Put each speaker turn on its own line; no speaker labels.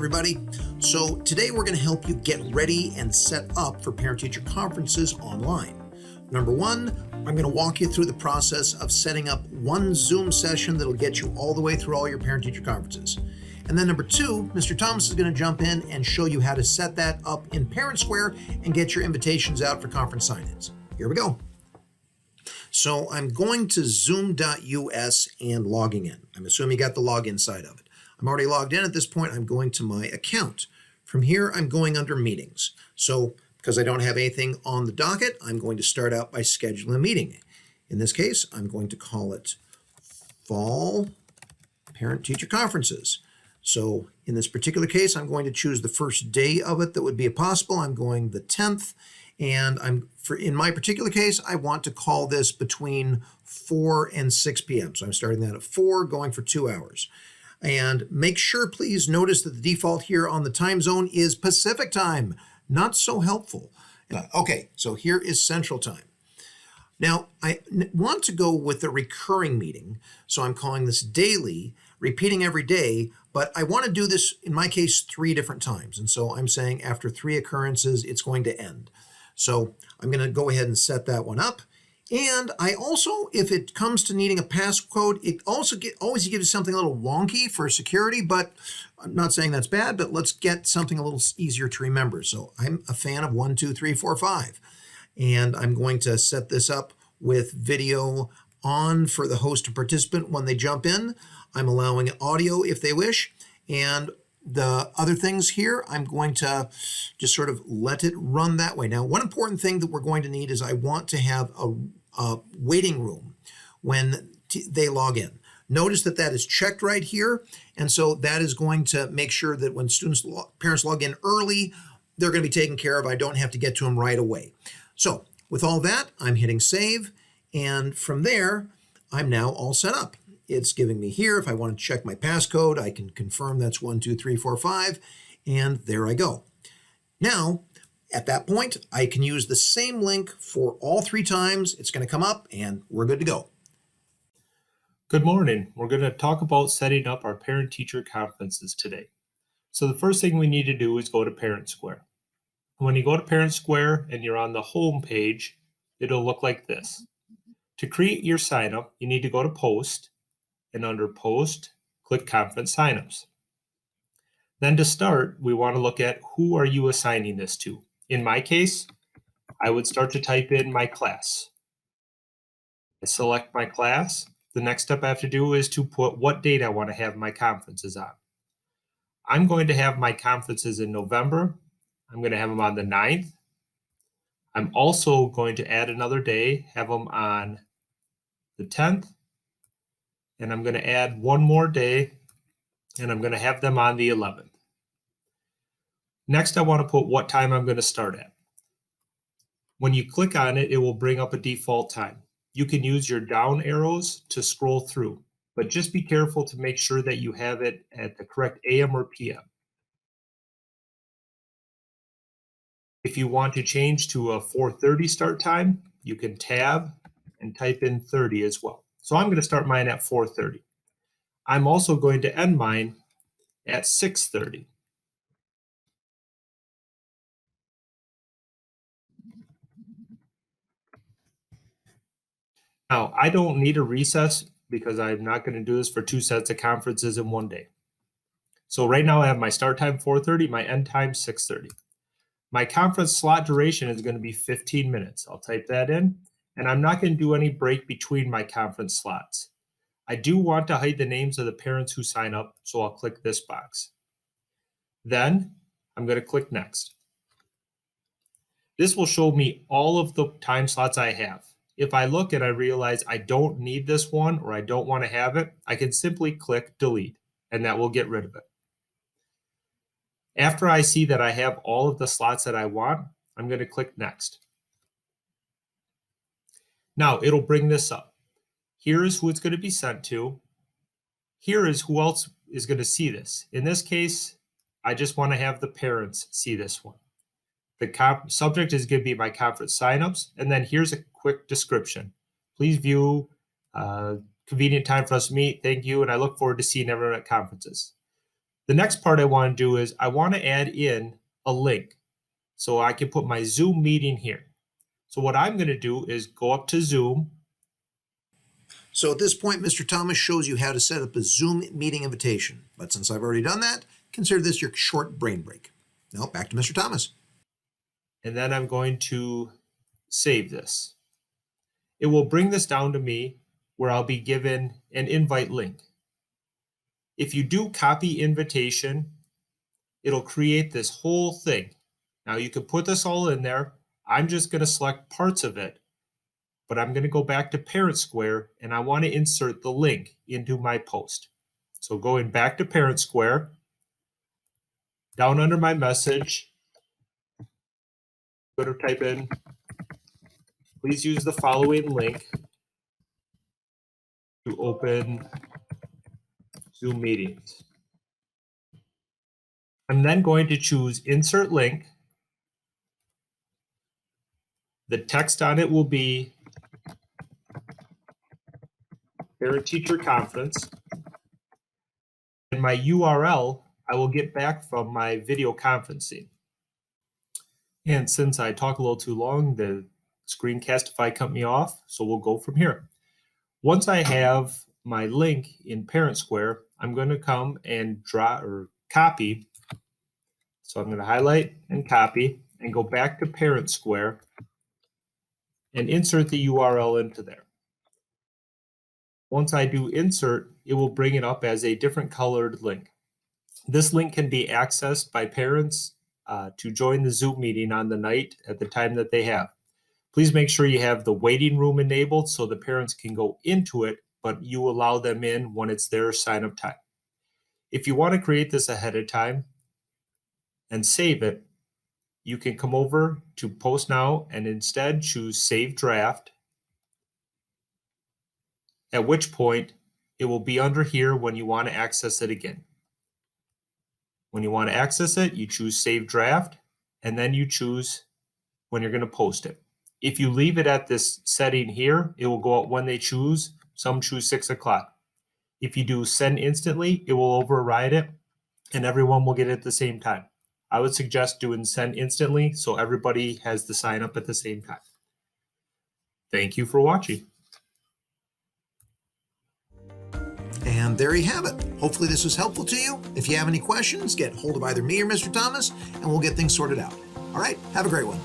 everybody. So today we're going to help you get ready and set up for parent-teacher conferences online. Number one, I'm going to walk you through the process of setting up one Zoom session that'll get you all the way through all your parent-teacher conferences. And then number two, Mr. Thomas is going to jump in and show you how to set that up in Parent Square and get your invitations out for conference sign-ins. Here we go. So I'm going to zoom.us and logging in. I'm assuming you got the login side of it. I'm already logged in at this point. I'm going to my account. From here, I'm going under meetings. So because I don't have anything on the docket, I'm going to start out by scheduling a meeting. In this case, I'm going to call it Fall Parent-Teacher Conferences. So in this particular case, I'm going to choose the first day of it that would be possible. I'm going the 10th. And in my particular case, I want to call this between 4 and 6 p.m. So I'm starting that at 4, going for 2 hours. And make sure, please notice that the default here on the time zone is Pacific time. Not so helpful. Okay, so here is Central time. Now, I want to go with the recurring meeting. So I'm calling this daily, repeating every day, but I want to do this, in my case, 3 different times. And so I'm saying after 3 occurrences, it's going to end. So I'm going to go ahead and set that one up. And I also, if it comes to needing a passcode, it also always gives you something a little wonky for security, but I'm not saying that's bad, but let's get something a little easier to remember. So I'm a fan of 1, 2, 3, 4, 5. And I'm going to set this up with video on for the host and participant when they jump in. I'm allowing audio if they wish. And the other things here, I'm going to just sort of let it run that way. Now, one important thing that we're going to need is I want to have a waiting room when they log in. Notice that that is checked right here. And so that is going to make sure that when parents log in early, they're going to be taken care of. I don't have to get to them right away. So with all that, I'm hitting save. And from there, I'm now all set up. It's giving me here, if I want to check my passcode, I can confirm that's 1, 2, 3, 4, 5, and there I go. Now, at that point, I can use the same link for all 3 times. It's going to come up, and we're good to go.
Good morning. We're going to talk about setting up our parent-teacher conferences today. So the first thing we need to do is go to Parent Square. When you go to Parent Square and you're on the home page, it'll look like this. To create your sign-up, you need to go to Post, and under Post, click Conference Signups. Then to start, we want to look at who are you assigning this to. In my case, I would start to type in my class. I select my class. The next step I have to do is to put what date I want to have my conferences on. I'm going to have my conferences in November. I'm going to have them on the 9th. I'm also going to add another day, have them on the 10th. And I'm going to add one more day, and I'm going to have them on the 11th. Next, I want to put what time I'm going to start at. When you click on it, it will bring up a default time. You can use your down arrows to scroll through, but just be careful to make sure that you have it at the correct AM or PM. If you want to change to a 4:30 start time, you can tab and type in 30 as well. So I'm going to start mine at 4:30. I'm also going to end mine at 6:30. Now, I don't need a recess because I'm not going to do this for 2 sets of conferences in one day. So right now I have my start time 4:30, my end time 6:30. My conference slot duration is going to be 15 minutes. I'll type that in, and I'm not going to do any break between my conference slots. I do want to hide the names of the parents who sign up, so I'll click this box. Then I'm going to click Next. This will show me all of the time slots I have. If I look and I realize I don't need this one or I don't want to have it, I can simply click Delete, and that will get rid of it. After I see that I have all of the slots that I want, I'm going to click Next. Now it'll bring this up. Here is who it's going to be sent to. Here is who else is going to see this. In this case, I just want to have the parents see this one. The subject is going to be my conference signups, and then here's a quick description. Please view convenient time for us to meet. Thank you, and I look forward to seeing everyone at conferences. The next part I want to do is I want to add in a link so I can put my Zoom meeting here. So what I'm going to do is go up to Zoom.
So at this point, Mr. Thomas shows you how to set up a Zoom meeting invitation. But since I've already done that, consider this your short brain break. Now back to Mr. Thomas.
And then I'm going to save this. It will bring this down to me where I'll be given an invite link. If you do copy invitation, it'll create this whole thing. Now you can put this all in there. I'm just going to select parts of it, but I'm going to go back to Parent Square and I want to insert the link into my post. So going back to Parent Square, down under my message, go to type in, please use the following link to open Zoom meetings. I'm then going to choose insert link. The text on it will be parent-teacher conference. And my URL, I will get back from my video conferencing. And since I talk a little too long, the Screencastify cut me off, so we'll go from here. Once I have my link in Parent Square, I'm going to come and draw or copy. So I'm going to highlight and copy and go back to Parent Square and insert the URL into there. Once I do insert, it will bring it up as a different colored link. This link can be accessed by parents to join the Zoom meeting on the night at the time that they have. Please make sure you have the waiting room enabled so the parents can go into it, but you allow them in when it's their sign-up time. If you want to create this ahead of time and save it, you can come over to Post Now and instead choose Save Draft, at which point it will be under here when you want to access it again. When you want to access it, you choose Save Draft, and then you choose when you're going to post it. If you leave it at this setting here, it will go out when they choose. Some choose 6 o'clock. If you do Send Instantly, it will override it, and everyone will get it at the same time. I would suggest doing Send Instantly so everybody has the sign up at the same time. Thank you for watching.
And there you have it. Hopefully this was helpful to you. If you have any questions, get hold of either me or Mr. Thomas, and we'll get things sorted out. All right, have a great one.